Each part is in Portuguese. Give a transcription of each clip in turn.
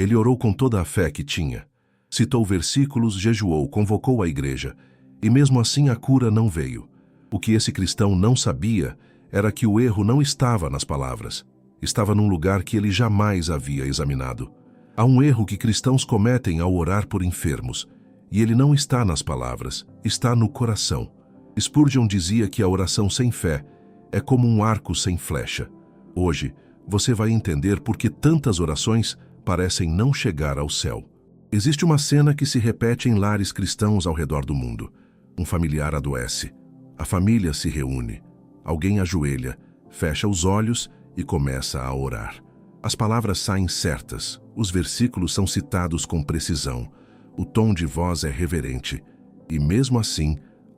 Ele orou com toda a fé que tinha. Citou versículos, jejuou, convocou a igreja. E mesmo assim a cura não veio. O que esse cristão não sabia era que o erro não estava nas palavras. Estava num lugar que ele jamais havia examinado. Há um erro que cristãos cometem ao orar por enfermos. E ele não está nas palavras, está no coração. Spurgeon dizia que a oração sem fé é como um arco sem flecha. Hoje, você vai entender por que tantas orações parecem não chegar ao céu. Existe uma cena que se repete em lares cristãos ao redor do mundo. Um familiar adoece. A família se reúne. Alguém ajoelha, fecha os olhos e começa a orar. As palavras saem certas, os versículos são citados com precisão, o tom de voz é reverente, e mesmo assim,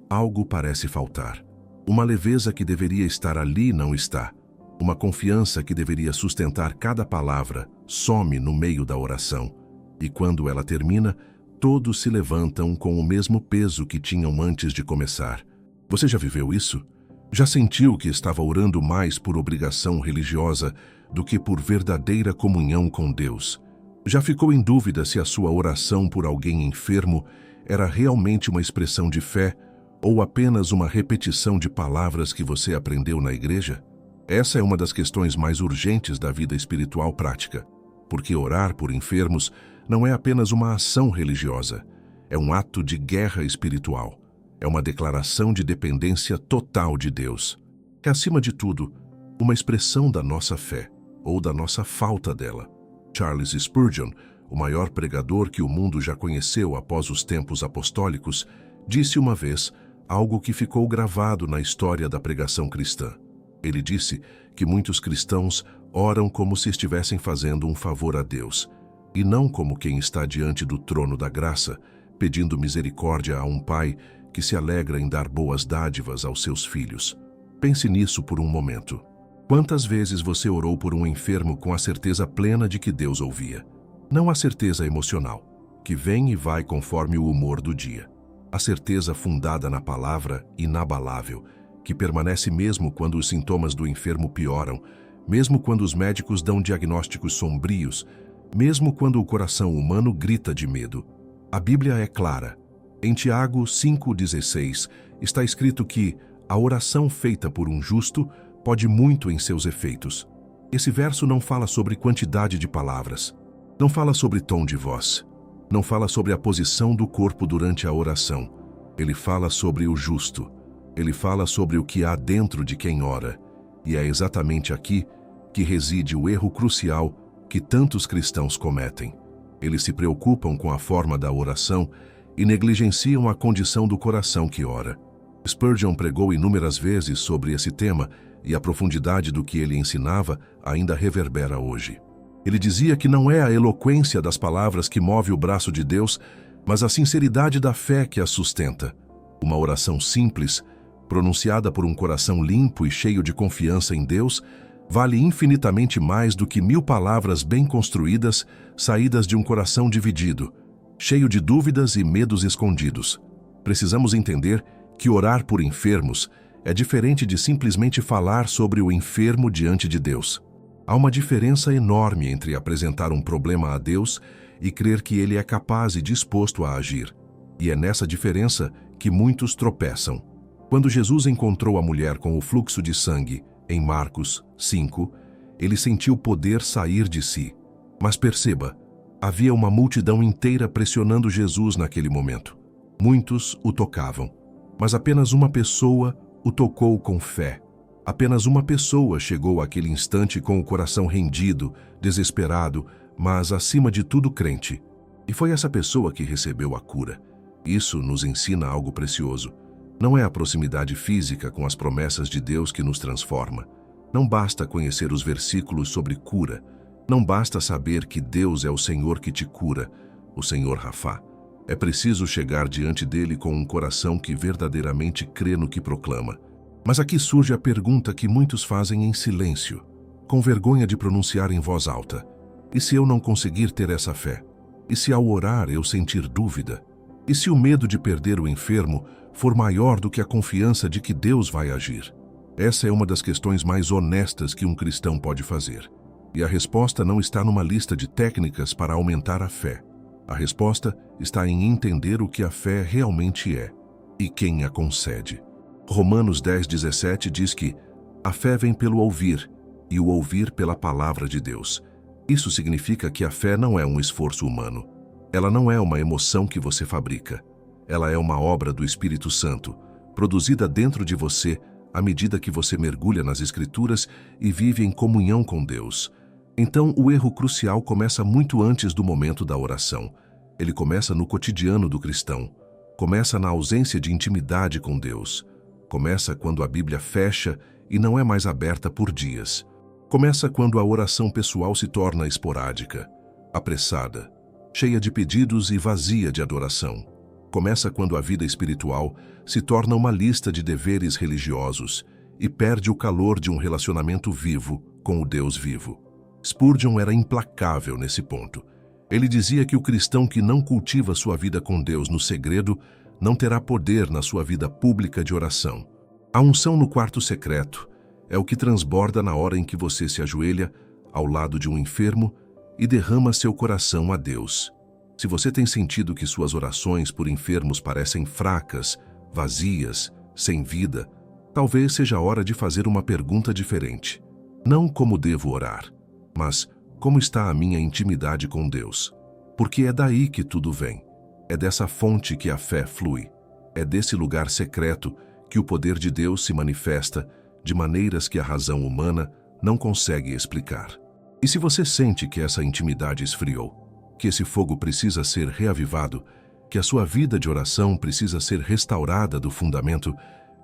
algo parece faltar. Uma leveza que deveria estar ali não está. Uma confiança que deveria sustentar cada palavra some no meio da oração. E quando ela termina, todos se levantam com o mesmo peso que tinham antes de começar. Você já viveu isso? Já sentiu que estava orando mais por obrigação religiosa do que por verdadeira comunhão com Deus? Já ficou em dúvida se a sua oração por alguém enfermo era realmente uma expressão de fé ou apenas uma repetição de palavras que você aprendeu na igreja? Essa é uma das questões mais urgentes da vida espiritual prática, porque orar por enfermos não é apenas uma ação religiosa, é um ato de guerra espiritual. É uma declaração de dependência total de Deus. É, acima de tudo, uma expressão da nossa fé, ou da nossa falta dela. Charles Spurgeon, o maior pregador que o mundo já conheceu após os tempos apostólicos, disse uma vez algo que ficou gravado na história da pregação cristã. Ele disse que muitos cristãos oram como se estivessem fazendo um favor a Deus, e não como quem está diante do trono da graça, pedindo misericórdia a um pai que se alegra em dar boas dádivas aos seus filhos. Pense nisso por um momento. Quantas vezes você orou por um enfermo com a certeza plena de que Deus ouvia? Não a certeza emocional, que vem e vai conforme o humor do dia. A certeza fundada na palavra, inabalável, que permanece mesmo quando os sintomas do enfermo pioram, mesmo quando os médicos dão diagnósticos sombrios, mesmo quando o coração humano grita de medo. A Bíblia é clara. Em Tiago 5,16 está escrito que a oração feita por um justo pode muito em seus efeitos. Esse verso não fala sobre quantidade de palavras, não fala sobre tom de voz, não fala sobre a posição do corpo durante a oração. Ele fala sobre o justo, ele fala sobre o que há dentro de quem ora. E é exatamente aqui que reside o erro crucial que tantos cristãos cometem. Eles se preocupam com a forma da oração e negligenciam a condição do coração que ora. Spurgeon pregou inúmeras vezes sobre esse tema e a profundidade do que ele ensinava ainda reverbera hoje. Ele dizia que não é a eloquência das palavras que move o braço de Deus, mas a sinceridade da fé que a sustenta. Uma oração simples, pronunciada por um coração limpo e cheio de confiança em Deus, vale infinitamente mais do que 1000 palavras bem construídas, saídas de um coração dividido, cheio de dúvidas e medos escondidos. Precisamos entender que orar por enfermos é diferente de simplesmente falar sobre o enfermo diante de Deus. Há uma diferença enorme entre apresentar um problema a Deus e crer que Ele é capaz e disposto a agir. E é nessa diferença que muitos tropeçam. Quando Jesus encontrou a mulher com o fluxo de sangue, em Marcos 5, ele sentiu poder sair de si. Mas perceba, havia uma multidão inteira pressionando Jesus naquele momento. Muitos o tocavam, mas apenas uma pessoa o tocou com fé. Apenas uma pessoa chegou àquele instante com o coração rendido, desesperado, mas acima de tudo crente. E foi essa pessoa que recebeu a cura. Isso nos ensina algo precioso. Não é a proximidade física com as promessas de Deus que nos transforma. Não basta conhecer os versículos sobre cura. Não basta saber que Deus é o Senhor que te cura, o Senhor Rafá. É preciso chegar diante dele com um coração que verdadeiramente crê no que proclama. Mas aqui surge a pergunta que muitos fazem em silêncio, com vergonha de pronunciar em voz alta. E se eu não conseguir ter essa fé? E se ao orar eu sentir dúvida? E se o medo de perder o enfermo for maior do que a confiança de que Deus vai agir? Essa é uma das questões mais honestas que um cristão pode fazer. E a resposta não está numa lista de técnicas para aumentar a fé. A resposta está em entender o que a fé realmente é e quem a concede. Romanos 10:17 diz que a fé vem pelo ouvir e o ouvir pela palavra de Deus. Isso significa que a fé não é um esforço humano. Ela não é uma emoção que você fabrica. Ela é uma obra do Espírito Santo, produzida dentro de você à medida que você mergulha nas Escrituras e vive em comunhão com Deus. Então, o erro crucial começa muito antes do momento da oração. Ele começa no cotidiano do cristão. Começa na ausência de intimidade com Deus. Começa quando a Bíblia fecha e não é mais aberta por dias. Começa quando a oração pessoal se torna esporádica, apressada, cheia de pedidos e vazia de adoração. Começa quando a vida espiritual se torna uma lista de deveres religiosos e perde o calor de um relacionamento vivo com o Deus vivo. Spurgeon era implacável nesse ponto. Ele dizia que o cristão que não cultiva sua vida com Deus no segredo não terá poder na sua vida pública de oração. A unção no quarto secreto é o que transborda na hora em que você se ajoelha ao lado de um enfermo e derrama seu coração a Deus. Se você tem sentido que suas orações por enfermos parecem fracas, vazias, sem vida, talvez seja a hora de fazer uma pergunta diferente. Não como devo orar, mas como está a minha intimidade com Deus? Porque é daí que tudo vem. É dessa fonte que a fé flui. É desse lugar secreto que o poder de Deus se manifesta de maneiras que a razão humana não consegue explicar. E se você sente que essa intimidade esfriou, que esse fogo precisa ser reavivado, que a sua vida de oração precisa ser restaurada do fundamento,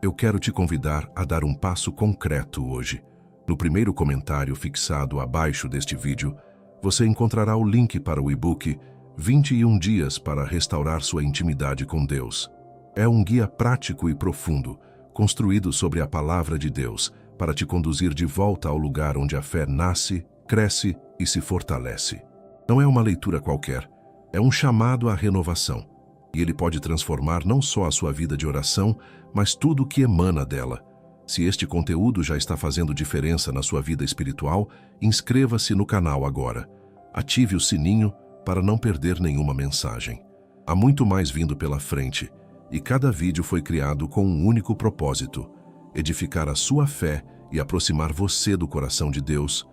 eu quero te convidar a dar um passo concreto hoje. No primeiro comentário fixado abaixo deste vídeo, você encontrará o link para o e-book 21 Dias para Restaurar Sua Intimidade com Deus. É um guia prático e profundo, construído sobre a palavra de Deus, para te conduzir de volta ao lugar onde a fé nasce, cresce e se fortalece. Não é uma leitura qualquer, é um chamado à renovação. E ele pode transformar não só a sua vida de oração, mas tudo o que emana dela. Se este conteúdo já está fazendo diferença na sua vida espiritual, inscreva-se no canal agora. Ative o sininho para não perder nenhuma mensagem. Há muito mais vindo pela frente, e cada vídeo foi criado com um único propósito: edificar a sua fé e aproximar você do coração de Deus.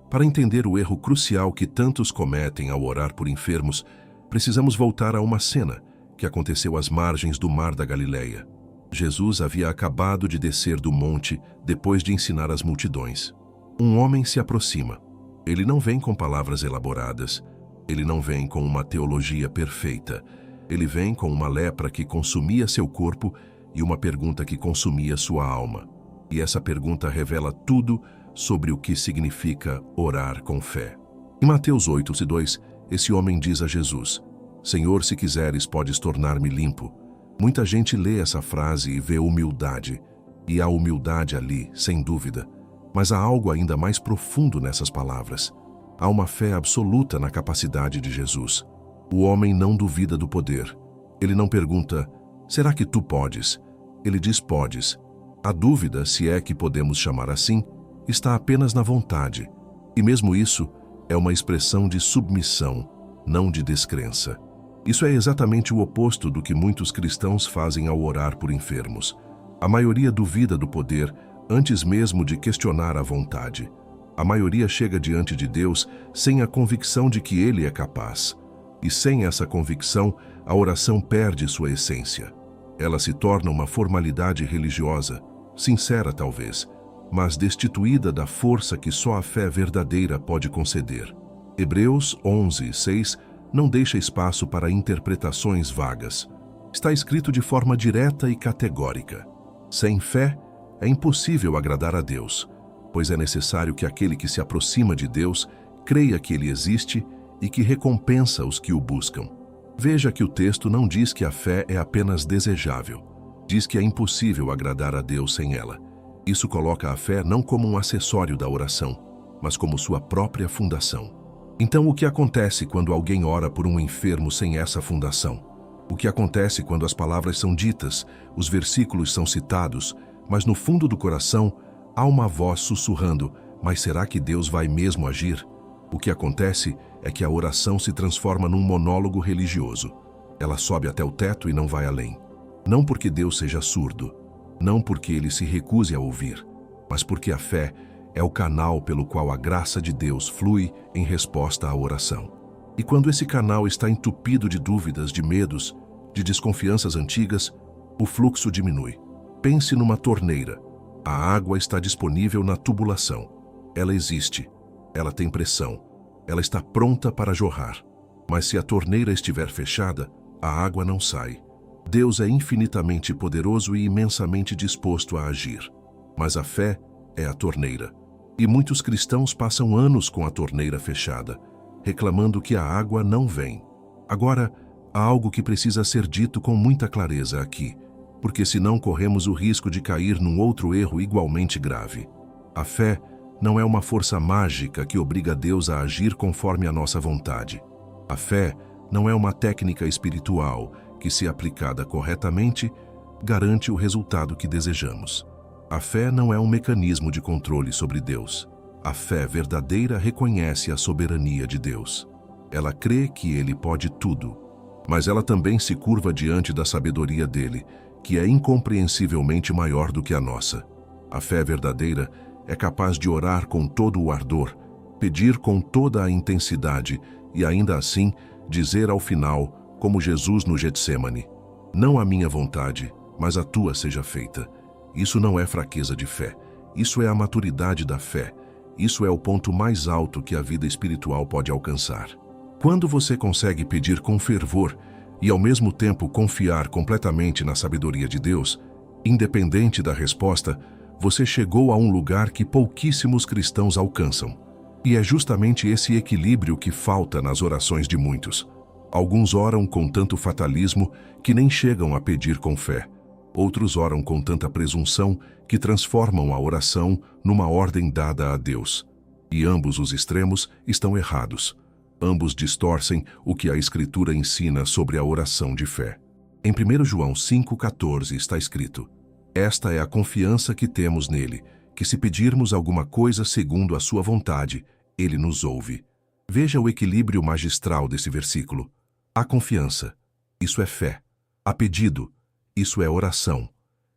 Para entender o erro crucial que tantos cometem ao orar por enfermos, precisamos voltar a uma cena que aconteceu às margens do Mar da Galileia. Jesus havia acabado de descer do monte depois de ensinar as multidões. Um homem se aproxima. Ele não vem com palavras elaboradas. Ele não vem com uma teologia perfeita. Ele vem com uma lepra que consumia seu corpo e uma pergunta que consumia sua alma. E essa pergunta revela tudo sobre o que significa orar com fé. Em Mateus 8:2, esse homem diz a Jesus: Senhor, se quiseres, podes tornar-me limpo. Muita gente lê essa frase e vê humildade. E há humildade ali, sem dúvida. Mas há algo ainda mais profundo nessas palavras. Há uma fé absoluta na capacidade de Jesus. O homem não duvida do poder. Ele não pergunta: será que tu podes? Ele diz: podes. A dúvida, se é que podemos chamar assim, está apenas na vontade. E mesmo isso é uma expressão de submissão, não de descrença. Isso é exatamente o oposto do que muitos cristãos fazem ao orar por enfermos. A maioria duvida do poder antes mesmo de questionar a vontade. A maioria chega diante de Deus sem a convicção de que Ele é capaz. E sem essa convicção, a oração perde sua essência. Ela se torna uma formalidade religiosa, sincera talvez, mas destituída da força que só a fé verdadeira pode conceder. Hebreus 11:6 não deixa espaço para interpretações vagas. Está escrito de forma direta e categórica. Sem fé, é impossível agradar a Deus, pois é necessário que aquele que se aproxima de Deus creia que Ele existe e que recompensa os que o buscam. Veja que o texto não diz que a fé é apenas desejável. Diz que é impossível agradar a Deus sem ela. Isso coloca a fé não como um acessório da oração, mas como sua própria fundação. Então, o que acontece quando alguém ora por um enfermo sem essa fundação? O que acontece quando as palavras são ditas, os versículos são citados, mas no fundo do coração há uma voz sussurrando: Mas será que Deus vai mesmo agir? O que acontece é que a oração se transforma num monólogo religioso. Ela sobe até o teto e não vai além. Não porque Deus seja surdo, não porque ele se recuse a ouvir, mas porque a fé é o canal pelo qual a graça de Deus flui em resposta à oração. E quando esse canal está entupido de dúvidas, de medos, de desconfianças antigas, o fluxo diminui. Pense numa torneira. A água está disponível na tubulação. Ela existe. Ela tem pressão. Ela está pronta para jorrar. Mas se a torneira estiver fechada, a água não sai. Deus é infinitamente poderoso e imensamente disposto a agir. Mas a fé é a torneira. E muitos cristãos passam anos com a torneira fechada, reclamando que a água não vem. Agora, há algo que precisa ser dito com muita clareza aqui, porque senão corremos o risco de cair num outro erro igualmente grave. A fé não é uma força mágica que obriga Deus a agir conforme a nossa vontade. A fé não é uma técnica espiritual que, se aplicada corretamente, garante o resultado que desejamos. A fé não é um mecanismo de controle sobre Deus. A fé verdadeira reconhece a soberania de Deus. Ela crê que Ele pode tudo, mas ela também se curva diante da sabedoria dele, que é incompreensivelmente maior do que a nossa. A fé verdadeira é capaz de orar com todo o ardor, pedir com toda a intensidade e ainda assim dizer ao final, como Jesus no Getsêmani: não a minha vontade, mas a tua seja feita. Isso não é fraqueza de fé, isso é a maturidade da fé. Isso é o ponto mais alto que a vida espiritual pode alcançar. Quando você consegue pedir com fervor e ao mesmo tempo confiar completamente na sabedoria de Deus, independente da resposta, você chegou a um lugar que pouquíssimos cristãos alcançam. E é justamente esse equilíbrio que falta nas orações de muitos. Alguns oram com tanto fatalismo que nem chegam a pedir com fé. Outros oram com tanta presunção que transformam a oração numa ordem dada a Deus. E ambos os extremos estão errados. Ambos distorcem o que a Escritura ensina sobre a oração de fé. Em 1 João 5,14 está escrito: esta é a confiança que temos nele, que se pedirmos alguma coisa segundo a sua vontade, ele nos ouve. Veja o equilíbrio magistral desse versículo. Há confiança, isso é fé. Há pedido, isso é oração.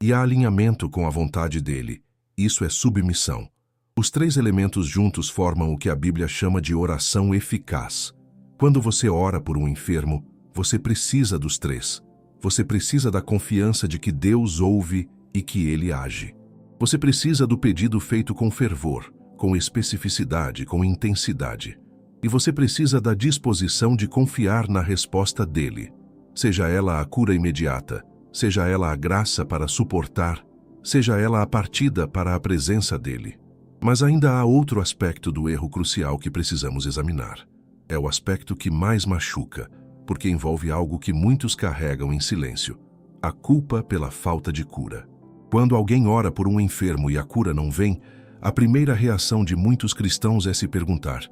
E há alinhamento com a vontade dele, isso é submissão. Os três elementos juntos formam o que a Bíblia chama de oração eficaz. Quando você ora por um enfermo, você precisa dos três. Você precisa da confiança de que Deus ouve e que ele age. Você precisa do pedido feito com fervor, com especificidade, com intensidade. E você precisa da disposição de confiar na resposta dele. Seja ela a cura imediata, seja ela a graça para suportar, seja ela a partida para a presença dele. Mas ainda há outro aspecto do erro crucial que precisamos examinar. É o aspecto que mais machuca, porque envolve algo que muitos carregam em silêncio: a culpa pela falta de cura. Quando alguém ora por um enfermo e a cura não vem, a primeira reação de muitos cristãos é se perguntar: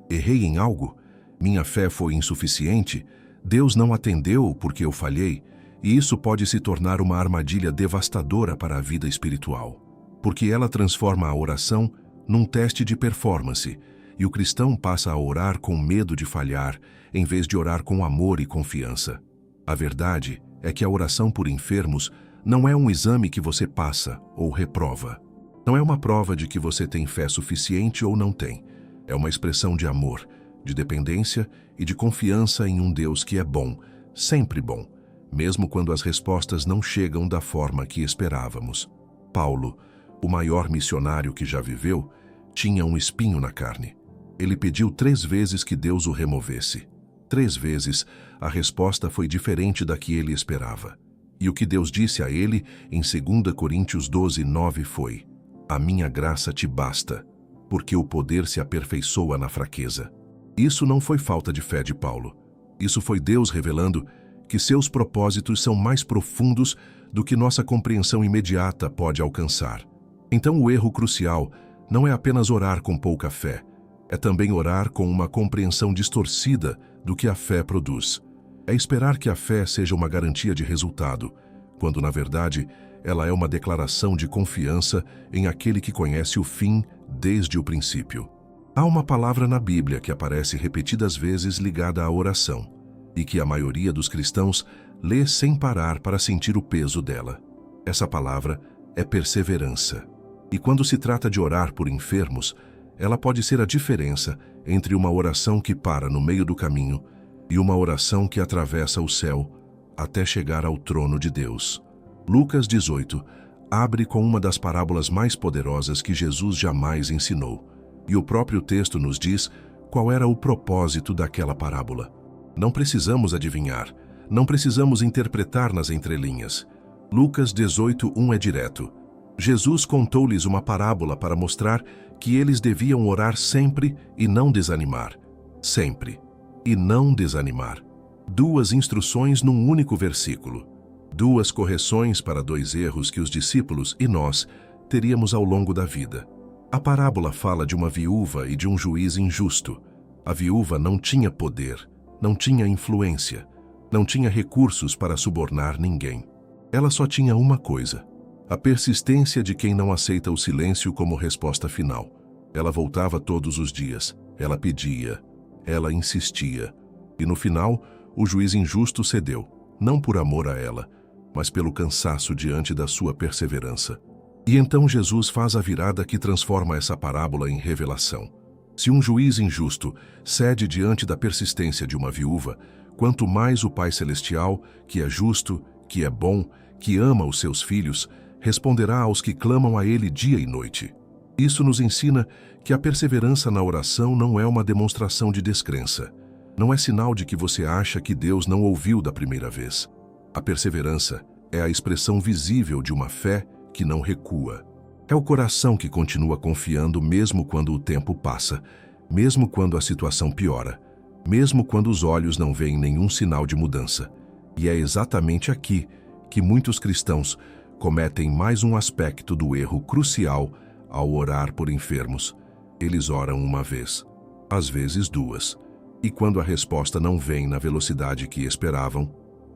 errei em algo? Minha fé foi insuficiente? Deus não atendeu porque eu falhei? E isso pode se tornar uma armadilha devastadora para a vida espiritual, porque ela transforma a oração num teste de performance, e o cristão passa a orar com medo de falhar, em vez de orar com amor e confiança. A verdade é que a oração por enfermos não é um exame que você passa ou reprova. Não é uma prova de que você tem fé suficiente ou não tem. É uma expressão de amor, de dependência e de confiança em um Deus que é bom, sempre bom, mesmo quando as respostas não chegam da forma que esperávamos. Paulo, o maior missionário que já viveu, tinha um espinho na carne. Ele pediu 3 vezes que Deus o removesse. 3 vezes, a resposta foi diferente da que ele esperava. E o que Deus disse a ele em 2 Coríntios 12:9 foi: a minha graça te basta, porque o poder se aperfeiçoa na fraqueza. Isso não foi falta de fé de Paulo. Isso foi Deus revelando que seus propósitos são mais profundos do que nossa compreensão imediata pode alcançar. Então o erro crucial não é apenas orar com pouca fé, é também orar com uma compreensão distorcida do que a fé produz. É esperar que a fé seja uma garantia de resultado, quando na verdade ela é uma declaração de confiança em aquele que conhece o fim desde o princípio. Há uma palavra na Bíblia que aparece repetidas vezes ligada à oração, e que a maioria dos cristãos lê sem parar para sentir o peso dela. Essa palavra é perseverança. E quando se trata de orar por enfermos, ela pode ser a diferença entre uma oração que para no meio do caminho e uma oração que atravessa o céu até chegar ao trono de Deus. Lucas 18 abre com uma das parábolas mais poderosas que Jesus jamais ensinou, e o próprio texto nos diz qual era o propósito daquela parábola. Não precisamos adivinhar, não precisamos interpretar nas entrelinhas. Lucas 18:1 é direto. Jesus contou-lhes uma parábola para mostrar que eles deviam orar sempre e não desanimar. Sempre. E não desanimar. Duas instruções num único versículo. Duas correções para dois erros que os discípulos e nós teríamos ao longo da vida. A parábola fala de uma viúva e de um juiz injusto. A viúva não tinha poder, não tinha influência, não tinha recursos para subornar ninguém. Ela só tinha uma coisa: a persistência de quem não aceita o silêncio como resposta final. Ela voltava todos os dias, ela pedia, ela insistia. E no final, o juiz injusto cedeu, não por amor a ela, mas pelo cansaço diante da sua perseverança. E então Jesus faz a virada que transforma essa parábola em revelação. Se um juiz injusto cede diante da persistência de uma viúva, quanto mais o Pai Celestial, que é justo, que é bom, que ama os seus filhos, responderá aos que clamam a Ele dia e noite. Isso nos ensina que a perseverança na oração não é uma demonstração de descrença. Não é sinal de que você acha que Deus não ouviu da primeira vez. A perseverança é a expressão visível de uma fé que não recua. É o coração que continua confiando mesmo quando o tempo passa, mesmo quando a situação piora, mesmo quando os olhos não veem nenhum sinal de mudança. E é exatamente aqui que muitos cristãos cometem mais um aspecto do erro crucial ao orar por enfermos. Eles oram uma vez, às vezes duas, e quando a resposta não vem na velocidade que esperavam,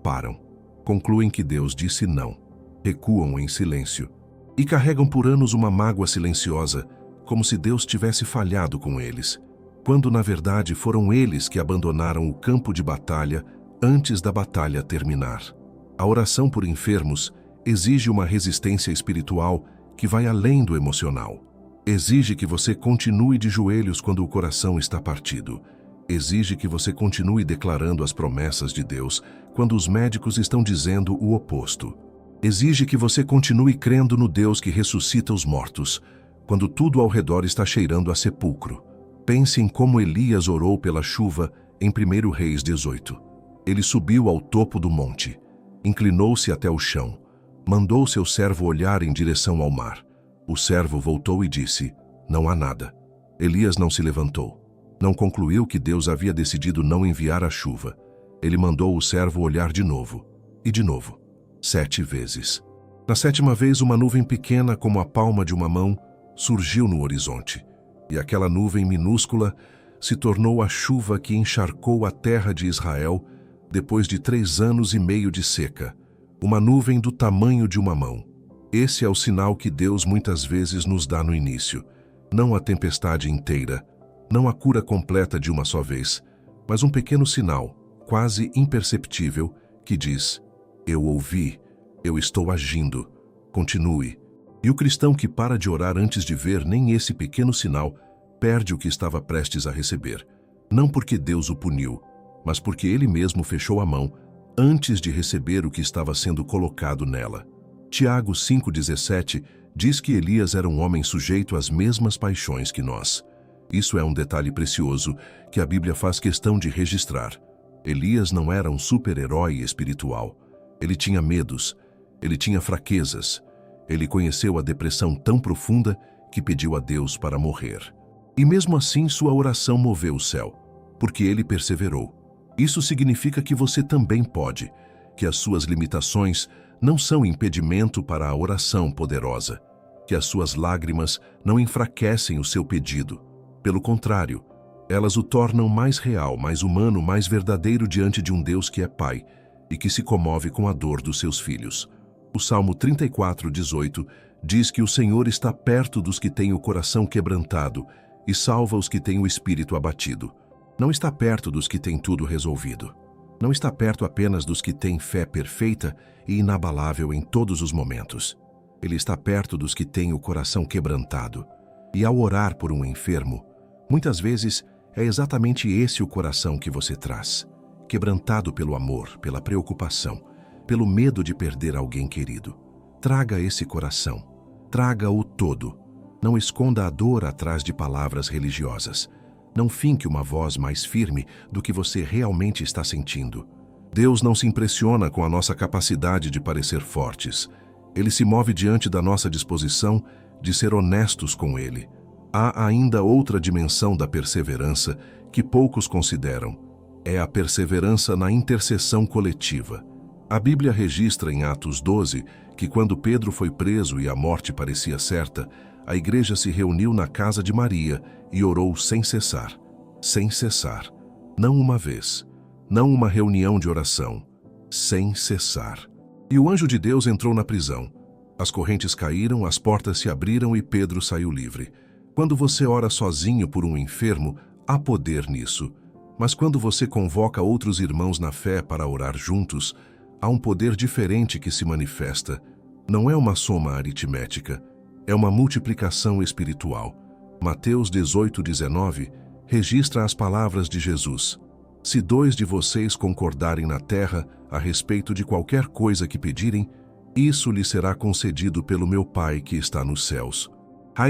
param. Concluem que Deus disse não, recuam em silêncio e carregam por anos uma mágoa silenciosa, como se Deus tivesse falhado com eles, quando na verdade foram eles que abandonaram o campo de batalha antes da batalha terminar. A oração por enfermos exige uma resistência espiritual que vai além do emocional. Exige que você continue de joelhos quando o coração está partido. Exige que você continue declarando as promessas de Deus quando os médicos estão dizendo o oposto. Exige que você continue crendo no Deus que ressuscita os mortos, quando tudo ao redor está cheirando a sepulcro. Pense em como Elias orou pela chuva em 1 Reis 18. Ele subiu ao topo do monte, inclinou-se até o chão, mandou seu servo olhar em direção ao mar. O servo voltou e disse: "Não há nada." Elias não se levantou. Não concluiu que Deus havia decidido não enviar a chuva. Ele mandou o servo olhar de novo, e de novo, 7 vezes. Na 7ª vez, uma nuvem pequena como a palma de uma mão surgiu no horizonte, e aquela nuvem minúscula se tornou a chuva que encharcou a terra de Israel depois de 3 anos e meio de seca. Uma nuvem do tamanho de uma mão. Esse é o sinal que Deus muitas vezes nos dá no início. Não a tempestade inteira, não a cura completa de uma só vez, mas um pequeno sinal, quase imperceptível, que diz: "Eu ouvi, eu estou agindo, continue." E o cristão que para de orar antes de ver nem esse pequeno sinal, perde o que estava prestes a receber. Não porque Deus o puniu, mas porque ele mesmo fechou a mão antes de receber o que estava sendo colocado nela. Tiago 5,17 diz que Elias era um homem sujeito às mesmas paixões que nós. Isso é um detalhe precioso que a Bíblia faz questão de registrar. Elias não era um super-herói espiritual. Ele tinha medos, ele tinha fraquezas. Ele conheceu a depressão tão profunda que pediu a Deus para morrer. E mesmo assim sua oração moveu o céu, porque ele perseverou. Isso significa que você também pode, que as suas limitações não são impedimento para a oração poderosa, que as suas lágrimas não enfraquecem o seu pedido. Pelo contrário, elas o tornam mais real, mais humano, mais verdadeiro diante de um Deus que é Pai e que se comove com a dor dos seus filhos. O Salmo 34:18 Diz que o Senhor está perto dos que têm o coração quebrantado e salva os que têm o espírito abatido. Não está perto dos que têm tudo resolvido. Não está perto apenas dos que têm fé perfeita e inabalável em todos os momentos. Ele está perto dos que têm o coração quebrantado. E ao orar por um enfermo, muitas vezes é exatamente esse o coração que você traz. Quebrantado pelo amor, pela preocupação, pelo medo de perder alguém querido. Traga esse coração. Traga-o todo. Não esconda a dor atrás de palavras religiosas. Não finque uma voz mais firme do que você realmente está sentindo. Deus não se impressiona com a nossa capacidade de parecer fortes. Ele se move diante da nossa disposição de ser honestos com Ele. Há ainda outra dimensão da perseverança que poucos consideram. É a perseverança na intercessão coletiva. A Bíblia registra em Atos 12 que quando Pedro foi preso e a morte parecia certa, a igreja se reuniu na casa de Maria e orou sem cessar. Sem cessar. Não uma vez. Não uma reunião de oração. Sem cessar. E o anjo de Deus entrou na prisão. As correntes caíram, as portas se abriram e Pedro saiu livre. Quando você ora sozinho por um enfermo, há poder nisso. Mas quando você convoca outros irmãos na fé para orar juntos, há um poder diferente que se manifesta. Não é uma soma aritmética. É uma multiplicação espiritual. Mateus 18:19 registra as palavras de Jesus. Se 2 de vocês concordarem na terra a respeito de qualquer coisa que pedirem, isso lhe será concedido pelo meu Pai que está nos céus.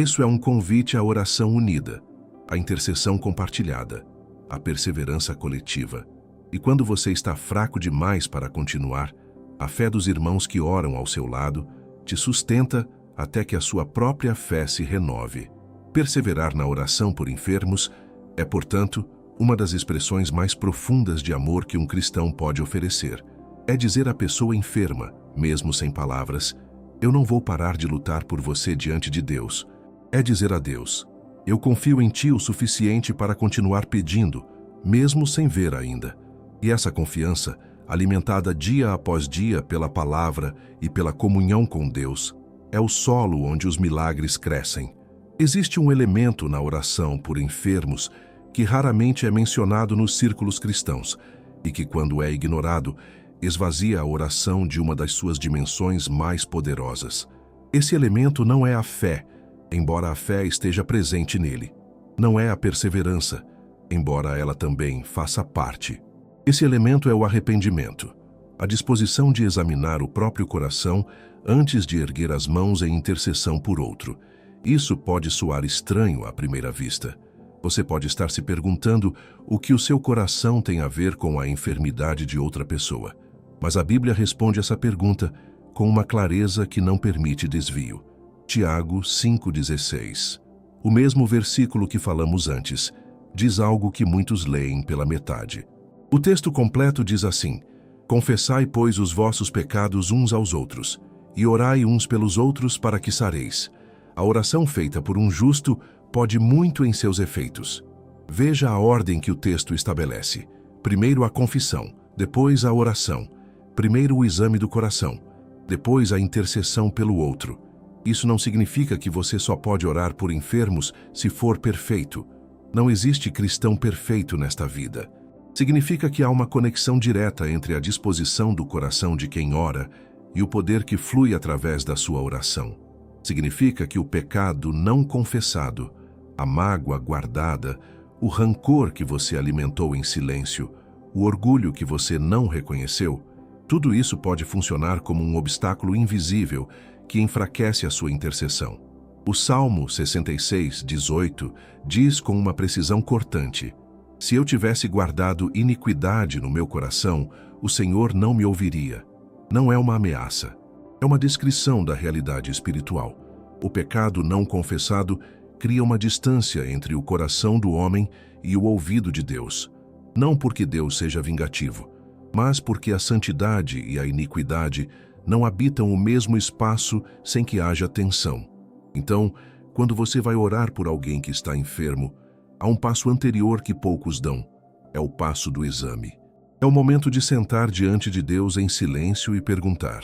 Isso é um convite à oração unida, à intercessão compartilhada, à perseverança coletiva. E quando você está fraco demais para continuar, a fé dos irmãos que oram ao seu lado te sustenta até que a sua própria fé se renove. Perseverar na oração por enfermos é, portanto, uma das expressões mais profundas de amor que um cristão pode oferecer. É dizer à pessoa enferma, mesmo sem palavras, eu não vou parar de lutar por você diante de Deus. É dizer a Deus, eu confio em Ti o suficiente para continuar pedindo, mesmo sem ver ainda. E essa confiança, alimentada dia após dia pela palavra e pela comunhão com Deus, é o solo onde os milagres crescem. Existe um elemento na oração por enfermos que raramente é mencionado nos círculos cristãos e que, quando é ignorado, esvazia a oração de uma das suas dimensões mais poderosas. Esse elemento não é a fé, embora a fé esteja presente nele. Não é a perseverança, embora ela também faça parte. Esse elemento é o arrependimento, a disposição de examinar o próprio coração antes de erguer as mãos em intercessão por outro. Isso pode soar estranho à primeira vista. Você pode estar se perguntando o que o seu coração tem a ver com a enfermidade de outra pessoa. Mas a Bíblia responde essa pergunta com uma clareza que não permite desvio. Tiago 5,16. O mesmo versículo que falamos antes, diz algo que muitos leem pela metade. O texto completo diz assim: confessai, pois, os vossos pecados uns aos outros, e orai uns pelos outros para que sareis. A oração feita por um justo pode muito em seus efeitos. Veja a ordem que o texto estabelece. Primeiro a confissão, depois a oração. Primeiro o exame do coração, depois a intercessão pelo outro. Isso não significa que você só pode orar por enfermos se for perfeito. Não existe cristão perfeito nesta vida. Significa que há uma conexão direta entre a disposição do coração de quem ora e o poder que flui através da sua oração. Significa que o pecado não confessado, a mágoa guardada, o rancor que você alimentou em silêncio, o orgulho que você não reconheceu, tudo isso pode funcionar como um obstáculo invisível que enfraquece a sua intercessão. O Salmo 66:18 diz com uma precisão cortante: se eu tivesse guardado iniquidade no meu coração, o Senhor não me ouviria. Não é uma ameaça. É uma descrição da realidade espiritual. O pecado não confessado cria uma distância entre o coração do homem e o ouvido de Deus. Não porque Deus seja vingativo, mas porque a santidade e a iniquidade não habitam o mesmo espaço sem que haja tensão. Então, quando você vai orar por alguém que está enfermo, há um passo anterior que poucos dão. É o passo do exame. É o momento de sentar diante de Deus em silêncio e perguntar: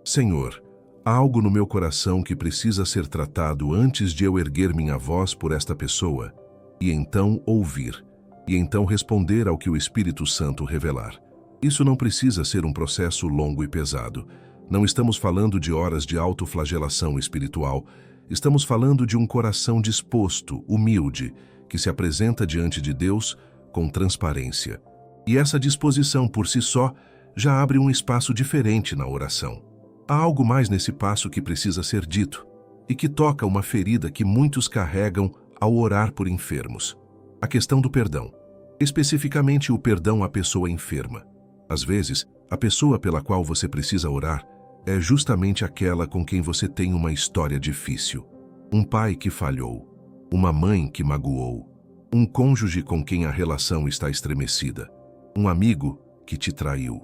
Senhor, Há algo no meu coração que precisa ser tratado antes de eu erguer minha voz por esta pessoa, e então ouvir, e então responder ao que o Espírito Santo revelar. Isso não precisa ser um processo longo e pesado. Não estamos falando de horas de autoflagelação espiritual. Estamos falando de um coração disposto, humilde, que se apresenta diante de Deus com transparência. E essa disposição por si só já abre um espaço diferente na oração. Há algo mais nesse passo que precisa ser dito e que toca uma ferida que muitos carregam ao orar por enfermos. A questão do perdão. Especificamente o perdão à pessoa enferma. Às vezes, a pessoa pela qual você precisa orar é justamente aquela com quem você tem uma história difícil. Um pai que falhou, uma mãe que magoou, um cônjuge com quem a relação está estremecida, um amigo que te traiu.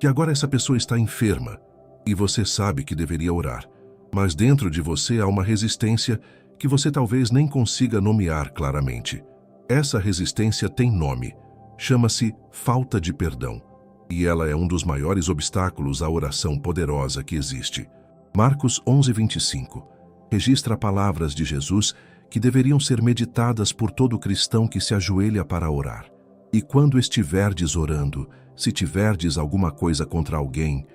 E agora essa pessoa está enferma e você sabe que deveria orar, mas dentro de você há uma resistência que você talvez nem consiga nomear claramente. Essa resistência tem nome, chama-se falta de perdão, e ela é um dos maiores obstáculos à oração poderosa que existe. Marcos 11:25 registra palavras de Jesus que deveriam ser meditadas por todo cristão que se ajoelha para orar. E quando estiverdes orando, se tiverdes alguma coisa contra alguém,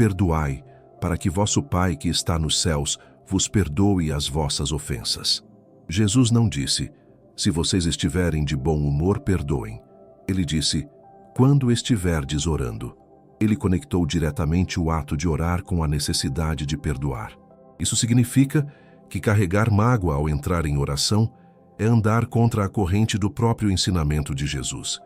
perdoai, para que vosso Pai que está nos céus vos perdoe as vossas ofensas. Jesus não disse, se vocês estiverem de bom humor, perdoem. Ele disse, quando estiverdes orando. Ele conectou diretamente o ato de orar com a necessidade de perdoar. Isso significa que carregar mágoa ao entrar em oração é andar contra a corrente do próprio ensinamento de Jesus.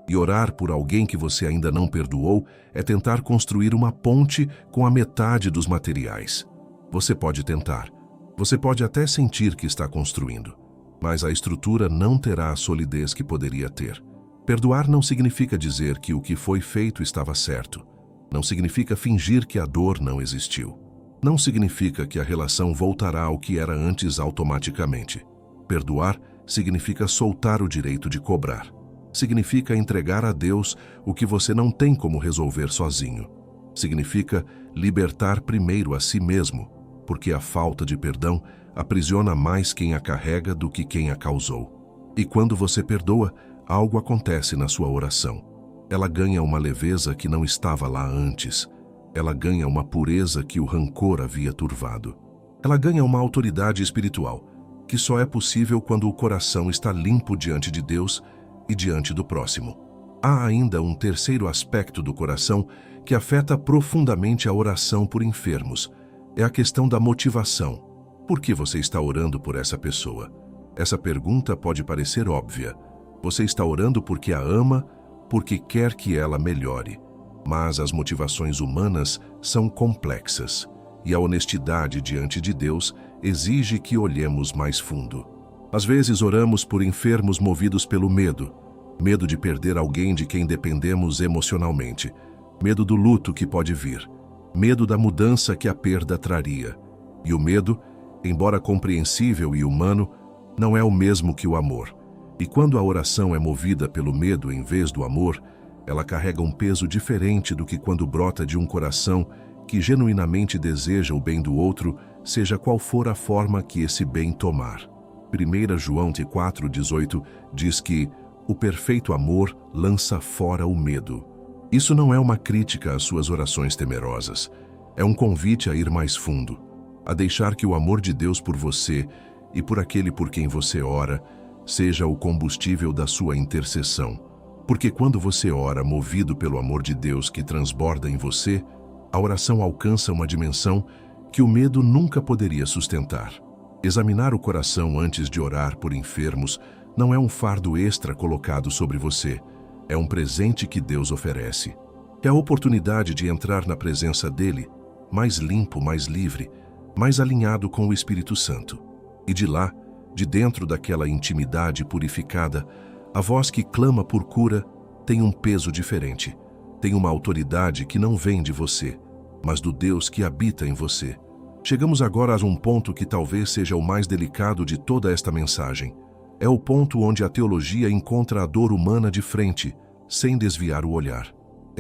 E orar por alguém que você ainda não perdoou é tentar construir uma ponte com a metade dos materiais. Você pode tentar. Você pode até sentir que está construindo, mas a estrutura não terá a solidez que poderia ter. Perdoar não significa dizer que o que foi feito estava certo. Não significa fingir que a dor não existiu. Não significa que a relação voltará ao que era antes automaticamente. Perdoar significa soltar o direito de cobrar. Significa entregar a Deus o que você não tem como resolver sozinho. Significa libertar primeiro a si mesmo, porque a falta de perdão aprisiona mais quem a carrega do que quem a causou. E quando você perdoa, algo acontece na sua oração. Ela ganha uma leveza que não estava lá antes. Ela ganha uma pureza que o rancor havia turvado. Ela ganha uma autoridade espiritual, que só é possível quando o coração está limpo diante de Deus e diante do próximo. Há ainda um terceiro aspecto do coração que afeta profundamente a oração por enfermos. É a questão da motivação. Por que você está orando por essa pessoa? Essa pergunta pode parecer óbvia. Você está orando porque a ama, porque quer que ela melhore. Mas as motivações humanas são complexas, e a honestidade diante de Deus exige que olhemos mais fundo. Às vezes oramos por enfermos movidos pelo medo. Medo de perder alguém de quem dependemos emocionalmente. Medo do luto que pode vir. Medo da mudança que a perda traria. E o medo, embora compreensível e humano, não é o mesmo que o amor. E quando a oração é movida pelo medo em vez do amor, ela carrega um peso diferente do que quando brota de um coração que genuinamente deseja o bem do outro, seja qual for a forma que esse bem tomar. 1 João 4,18 diz que o perfeito amor lança fora o medo. Isso não é uma crítica às suas orações temerosas. É um convite a ir mais fundo, a deixar que o amor de Deus por você e por aquele por quem você ora seja o combustível da sua intercessão. Porque quando você ora movido pelo amor de Deus que transborda em você, a oração alcança uma dimensão que o medo nunca poderia sustentar. Examinar o coração antes de orar por enfermos não é um fardo extra colocado sobre você, é um presente que Deus oferece. É a oportunidade de entrar na presença dele, mais limpo, mais livre, mais alinhado com o Espírito Santo. E de lá, de dentro daquela intimidade purificada, a voz que clama por cura tem um peso diferente, tem uma autoridade que não vem de você, mas do Deus que habita em você. Chegamos agora a um ponto que talvez seja o mais delicado de toda esta mensagem. É o ponto onde a teologia encontra a dor humana de frente, sem desviar o olhar.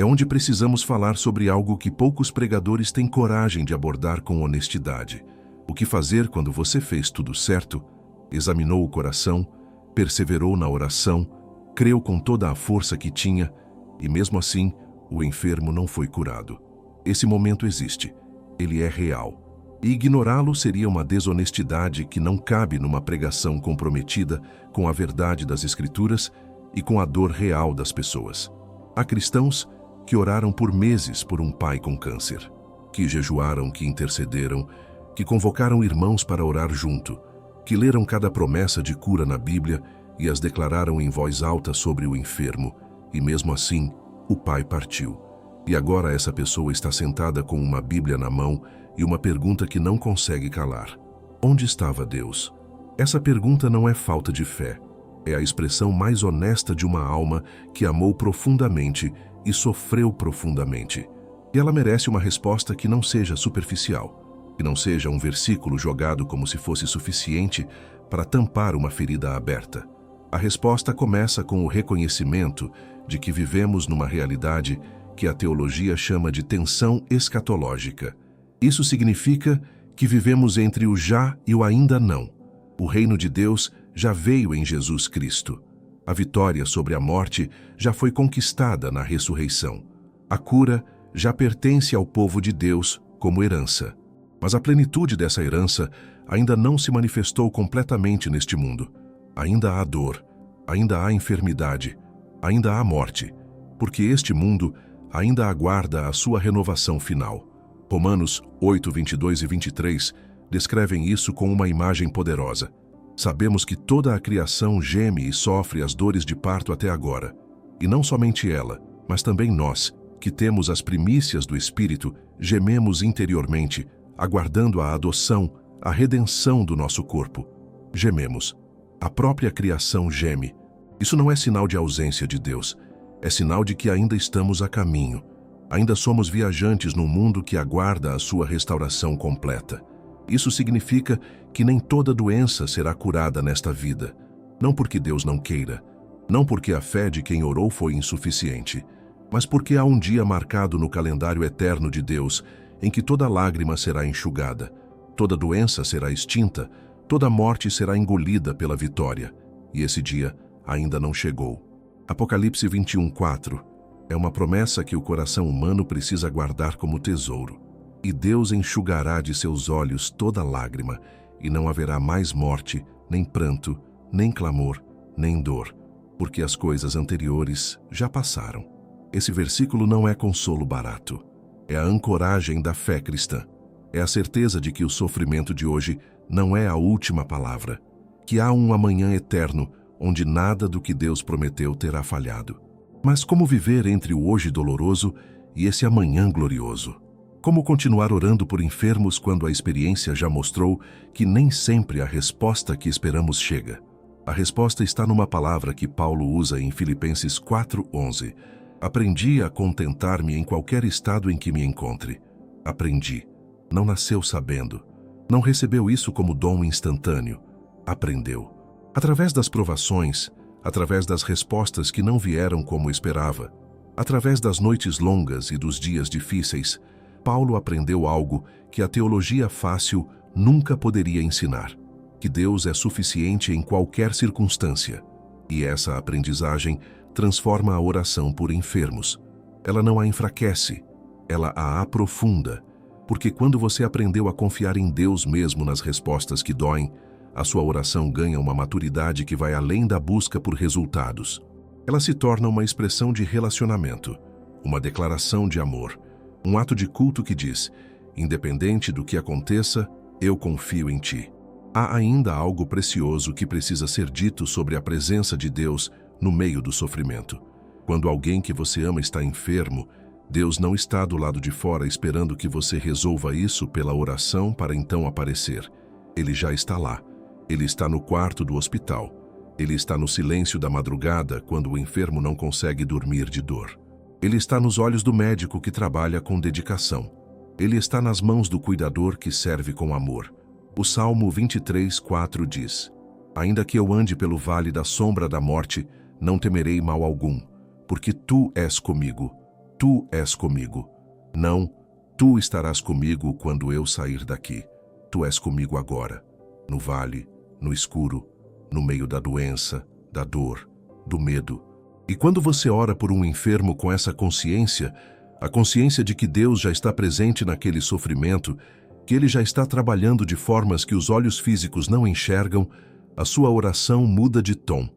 É onde precisamos falar sobre algo que poucos pregadores têm coragem de abordar com honestidade. O que fazer quando você fez tudo certo, examinou o coração, perseverou na oração, creu com toda a força que tinha e, mesmo assim, o enfermo não foi curado. Esse momento existe. Ele é real. E ignorá-lo seria uma desonestidade que não cabe numa pregação comprometida com a verdade das Escrituras e com a dor real das pessoas. Há cristãos que oraram por meses por um pai com câncer, que jejuaram, que intercederam, que convocaram irmãos para orar junto, que leram cada promessa de cura na Bíblia e as declararam em voz alta sobre o enfermo, e mesmo assim, o pai partiu. E agora essa pessoa está sentada com uma Bíblia na mão e uma pergunta que não consegue calar. Onde estava Deus? Essa pergunta não é falta de fé. É a expressão mais honesta de uma alma que amou profundamente e sofreu profundamente. E ela merece uma resposta que não seja superficial, que não seja um versículo jogado como se fosse suficiente para tampar uma ferida aberta. A resposta começa com o reconhecimento de que vivemos numa realidade que a teologia chama de tensão escatológica. Isso significa que vivemos entre o já e o ainda não. O reino de Deus já veio em Jesus Cristo. A vitória sobre a morte já foi conquistada na ressurreição. A cura já pertence ao povo de Deus como herança. Mas a plenitude dessa herança ainda não se manifestou completamente neste mundo. Ainda há dor, ainda há enfermidade, ainda há morte, porque este mundo ainda aguarda a sua renovação final. Romanos 8, 22 e 23 descrevem isso com uma imagem poderosa. Sabemos que toda a criação geme e sofre as dores de parto até agora. E não somente ela, mas também nós, que temos as primícias do Espírito, gememos interiormente, aguardando a adoção, a redenção do nosso corpo. Gememos. A própria criação geme. Isso não é sinal de ausência de Deus. É sinal de que ainda estamos a caminho. Ainda somos viajantes num mundo que aguarda a sua restauração completa. Isso significa que nem toda doença será curada nesta vida. Não porque Deus não queira, não porque a fé de quem orou foi insuficiente, mas porque há um dia marcado no calendário eterno de Deus em que toda lágrima será enxugada, toda doença será extinta, toda morte será engolida pela vitória. E esse dia ainda não chegou. Apocalipse 21:4 é uma promessa que o coração humano precisa guardar como tesouro. E Deus enxugará de seus olhos toda lágrima, e não haverá mais morte, nem pranto, nem clamor, nem dor, porque as coisas anteriores já passaram. Esse versículo não é consolo barato. É a ancoragem da fé cristã. É a certeza de que o sofrimento de hoje não é a última palavra, que há um amanhã eterno onde nada do que Deus prometeu terá falhado. Mas como viver entre o hoje doloroso e esse amanhã glorioso? Como continuar orando por enfermos quando a experiência já mostrou que nem sempre a resposta que esperamos chega? A resposta está numa palavra que Paulo usa em Filipenses 4:11. Aprendi a contentar-me em qualquer estado em que me encontre. Aprendi. Não nasceu sabendo. Não recebeu isso como dom instantâneo. Aprendeu. Através das provações, através das respostas que não vieram como esperava, através das noites longas e dos dias difíceis, Paulo aprendeu algo que a teologia fácil nunca poderia ensinar: que Deus é suficiente em qualquer circunstância. E essa aprendizagem transforma a oração por enfermos. Ela não a enfraquece, ela a aprofunda. Porque quando você aprendeu a confiar em Deus mesmo nas respostas que doem, a sua oração ganha uma maturidade que vai além da busca por resultados. Ela se torna uma expressão de relacionamento, uma declaração de amor, um ato de culto que diz: independente do que aconteça, eu confio em ti. Há ainda algo precioso que precisa ser dito sobre a presença de Deus no meio do sofrimento. Quando alguém que você ama está enfermo, Deus não está do lado de fora esperando que você resolva isso pela oração para então aparecer. Ele já está lá. Ele está no quarto do hospital. Ele está no silêncio da madrugada quando o enfermo não consegue dormir de dor. Ele está nos olhos do médico que trabalha com dedicação. Ele está nas mãos do cuidador que serve com amor. O Salmo 23:4 diz: ainda que eu ande pelo vale da sombra da morte, não temerei mal algum, porque tu és comigo. tu és comigo. Não, tu estarás comigo quando eu sair daqui. Tu és comigo agora, no vale, no escuro, no meio da doença, da dor, do medo. E quando você ora por um enfermo com essa consciência, a consciência de que Deus já está presente naquele sofrimento, que Ele já está trabalhando de formas que os olhos físicos não enxergam, a sua oração muda de tom.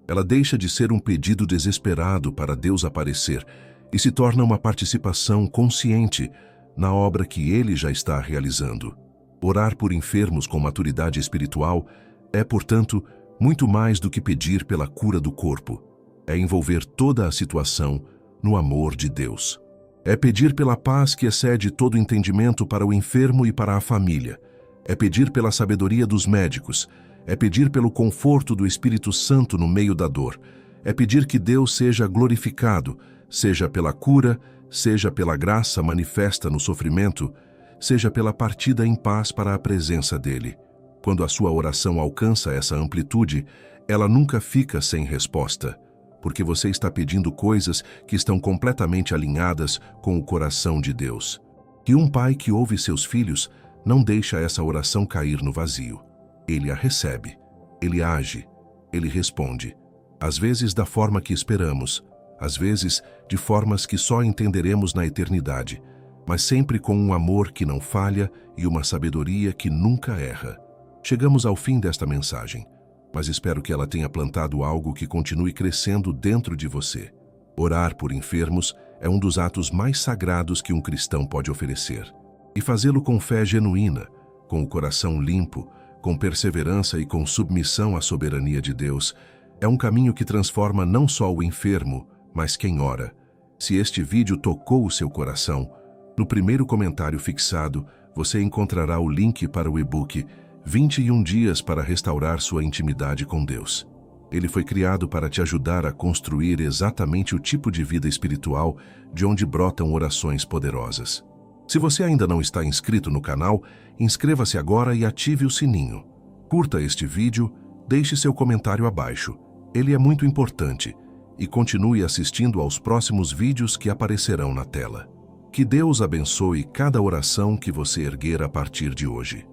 Ela deixa de ser um pedido desesperado para Deus aparecer e se torna uma participação consciente na obra que Ele já está realizando. Orar por enfermos com maturidade espiritual é, portanto, muito mais do que pedir pela cura do corpo. É envolver toda a situação no amor de Deus. É pedir pela paz que excede todo entendimento para o enfermo e para a família. É pedir pela sabedoria dos médicos. É pedir pelo conforto do Espírito Santo no meio da dor. É pedir que Deus seja glorificado, seja pela cura, seja pela graça manifesta no sofrimento, seja pela partida em paz para a presença dele. Quando a sua oração alcança essa amplitude, ela nunca fica sem resposta, porque você está pedindo coisas que estão completamente alinhadas com o coração de Deus. E um pai que ouve seus filhos não deixa essa oração cair no vazio. Ele a recebe, ele age, ele responde, às vezes da forma que esperamos, às vezes de formas que só entenderemos na eternidade, mas sempre com um amor que não falha e uma sabedoria que nunca erra. Chegamos ao fim desta mensagem, mas espero que ela tenha plantado algo que continue crescendo dentro de você. Orar por enfermos é um dos atos mais sagrados que um cristão pode oferecer. E fazê-lo com fé genuína, com o coração limpo, com perseverança e com submissão à soberania de Deus, é um caminho que transforma não só o enfermo, mas quem ora. Se este vídeo tocou o seu coração, no primeiro comentário fixado, você encontrará o link para o e-book 21 dias para restaurar sua intimidade com Deus. Ele foi criado para te ajudar a construir exatamente o tipo de vida espiritual de onde brotam orações poderosas. Se você ainda não está inscrito no canal, inscreva-se agora e ative o sininho. Curta este vídeo, deixe seu comentário abaixo. Ele é muito importante. E continue assistindo aos próximos vídeos que aparecerão na tela. Que Deus abençoe cada oração que você erguer a partir de hoje.